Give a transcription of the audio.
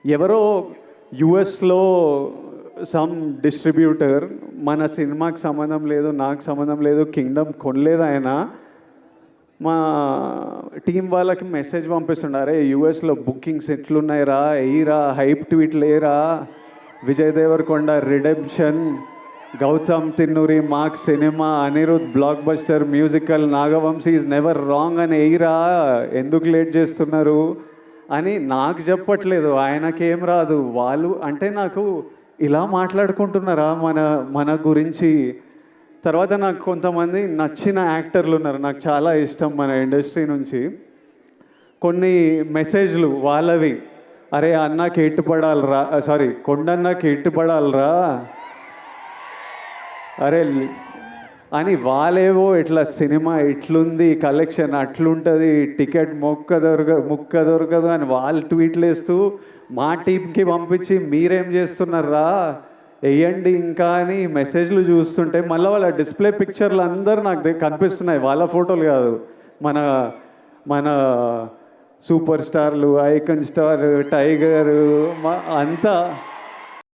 ఎవరో యుఎస్లో some distributor మన సినిమాకి సంబంధం లేదు, నాకు సంబంధం లేదు, కింగ్డమ్ కొనలేదు ఆయన, మా టీం వాళ్ళకి మెసేజ్ పంపిస్తుండారే యూఎస్లో బుకింగ్స్ ఎట్లున్నాయిరా, ఎయిరా, హైప్ ట్వీట్ లేరా, Vijay Devarakonda redemption, Gautam Tinnanuri mark cinema, Anirudh blockbuster musical, Nagavamsi is never wrong అని ఎయిరా, ఎందుకు లేట్ చేస్తున్నారు అని నాకు చెప్పట్లేదు, ఆయనకేం రాదు. వాళ్ళు అంటే నాకు ఇలా మాట్లాడుకుంటున్నారా మన మన గురించి. తర్వాత నాకు కొంతమంది నచ్చిన యాక్టర్లు ఉన్నారు, నాకు చాలా ఇష్టం మన ఇండస్ట్రీ నుంచి. కొన్ని మెసేజ్లు వాళ్ళవి, అరే అన్నకి ఎట్టుపడాలరా, సారీ కొండన్నకి ఎట్టుపడాలరా, అరే అని వాళ్ళేవో ఇట్లా సినిమా ఇట్లుంది, కలెక్షన్ అట్లుంటుంది, టికెట్ ముక్క దొరకదు అని వాళ్ళు ట్వీట్లు వేస్తూ మా టీంకి పంపించి మీరేం చేస్తున్నారా వేయండి ఇంకా అని మెసేజ్లు చూస్తుంటే మళ్ళీ వాళ్ళ డిస్ప్లే పిక్చర్లు అందరూ నాకు కనిపిస్తున్నాయి, వాళ్ళ ఫోటోలు కాదు, మన మన సూపర్ స్టార్లు, ఐకన్ స్టార్, టైగర్ అంతా